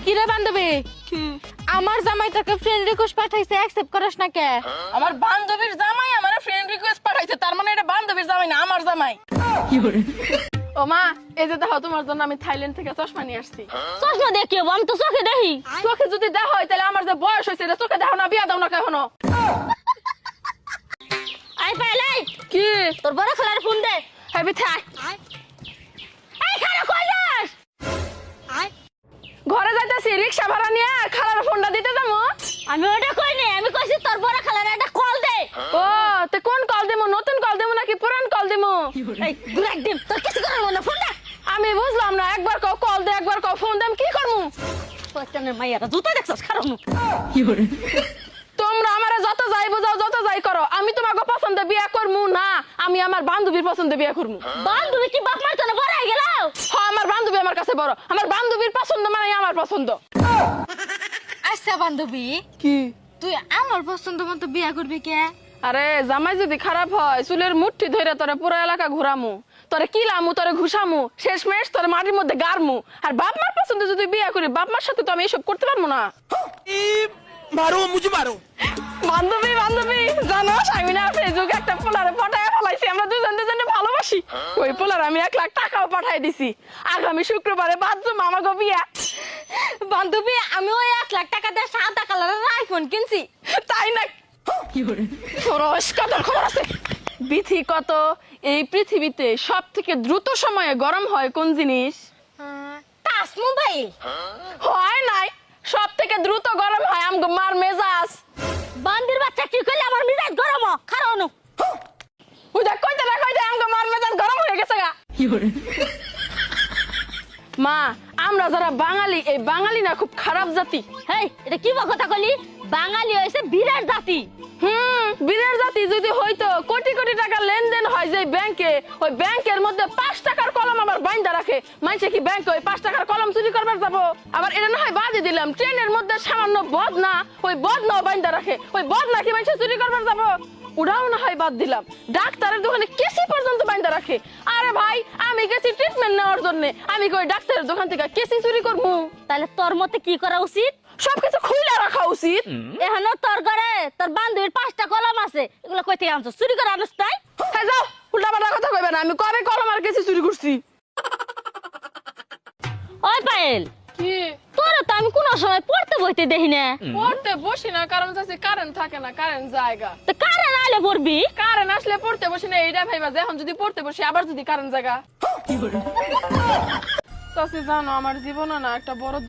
কিরে বান্ধবী, আমার জামাইটাকে ফ্রেন্ড রিকোয়েস্ট পাঠাইছে, অ্যাকসেপ্ট করিস না কে? আমার বান্ধবীর জামাই আমার ফ্রেন্ড রিকোয়েস্ট পাঠাইছে, তার মানে এটা বান্ধবীর জামাই না, আমার জামাই। ও মা, এই যে দেখো তোমার জন্য আমি থাইল্যান্ড থেকে চশমা নিয়ে আসছি। চশমা দেখি আমি তো চোখে দেখি। চোখে যদি দেখা হয় তাহলে আমার যে বয়স হয়েছে এটা চোখে দেখো না, বিয়া দাও না কেন? আই পাইলাই কি তোর বড় খেলার ফোন দে। হ্যাঁ বিথাই এই খারাপ কই যাস? ঘরে যাইতেছি, রিক্সা ভাড়া নিয়ে খালার ফোনটা দিতে যাবো। আমি ওটা কই নাই, আমি কইছি তোর বড় খেলার একটা কল দে। ও তে কোন কল দেবো, নতুন কল দেবো নাকি পুরান কল দেবো? এই দুরাক দিম তোর কিছু করার মনে ফোন দে। আমি বুঝলাম না, একবার কও কল দে, একবার কও ফোন দেম, কি করবো? তোর মাইয়াটা জুতা দেখছস খারাপ। তোমরা আমারে যত যাই বুঝাও, যত যাই করো, আমি তোমাকে পছন্দ বিয়া করবো না, আমি আমার বান্ধবীর পছন্দ বিয়া করবো। বান্ধবী কি বাপ মার জন্য বড় হয়ে গেল? হ্যাঁ, আমার বান্ধবী আমার কাছে বড়, আমার বান্ধবীর পছন্দ মানে আমার পছন্দ। আচ্ছা বান্ধবী, কি তুই আমার পছন্দ মতো বিয়া করবি কে? আরে জামাই যদি খারাপ হয়, চুলের মুঠি ধরে তোরে পুরো এলাকা ঘুরামু, তোরে কিলামু, তোরে ঘুষামু, শেষমেশ তোরে মাটির মধ্যে গারমু। আর বাপ মার পছন্দ যদি বিয়া করি, বাপ মার সাথে তো আমি এসব করতে পারবো না। मारो मुझे मारो। বান্ধবী বান্ধবী জানো, আমি না ফেসবুকে একটা পোলারে পাঠায় ফেলাইছি, আমরা দুজন দুজনে ভালোবাসি। ওই পোলার আমি 1 লাখ টাকাও পাঠাই দিছি, আগামী শুক্রবারে বাথরুম আমাকে বিয়া। বান্ধবী আমি ওই 1 লাখ টাকা দিয়ে সাদা কালারের আইফোন কিনছি। তাই না? সরস কত খবর আছে? বিথি কত, এই পৃথিবীতে সব থেকে দ্রুত সময়ে গরম হয় কোন জিনিস? Touch mobile. হয় নাই, সব থেকে দ্রুত গরম হয় আমগো মার মেজাজ। বান্দির বাচ্চা কি কইলে আমার মিজাজ গরম খারানো। ওই দেখ কইতে না কইতে আমগো মার মেজাজ গরম হয়ে গেছে গা। মা, আমরা যারা বাঙালি, এই বাঙালি না খুব খারাপ জাতি। হেই এটা কি কথা কইলি? বাঙালি হইছে বিরাট জাতি। বীরের জাতি যদি হইতো, কোটি কোটি টাকা লেনদেন হয় যে ব্যাংকে, ওই ব্যাংকের মধ্যে 5 টাকার কলম আবার বাইন্দা রাখে। মানছে কি ব্যাংকে ওই 5 টাকার কলম চুরি করবার যাবো? আবার এটা না হয় বাদই দিলাম, ট্রেনের মধ্যে সামান্য বদনা, ওই বদনাও বাইন্দা রাখে, ওই বদনা কি মানছে চুরি করবার যাবো? ওটাও না হয় বাদ দিলাম, ডাক্তারের দোকানে কেসি পর্যন্ত বাইন্দা রাখে। আরে ভাই, আমি গেছি ট্রিটমেন্ট নেওয়ার জন্য, আমি কই ডাক্তারের দোকান থেকে কেসি চুরি করবো? তাহলে তোর মতে কি করা উচিত? সবকিছু খুলে রাখা উচিত। এখনো তোর ঘরে তোর বান্ধবীর 5টা কলম আছে, এগুলো কই থেকে আনছো? চুরি করে আনছ তাই? হ্যাঁ যাও, উল্টাপাল্টা কথা কইবে না, আমি কবে কলম আর কেসি চুরি করছি? ওই পায়েল, কি তোর তো আমি কোনো সময় পড়তে বইতে দেখি না। পড়তে বসি না, কারণ চাচ্ছি কারেন্ট থাকে না, কারেন্ট জায়গা। তো কারে নালে পড়বি? কারেন্ট আসলে পড়তে বসি না, এইটা ভাইবা যে এখন যদি পড়তে বসি আবার যদি কারেন্ট জায়গা। চাচি জানো, আমার জীবনে না একটা বড়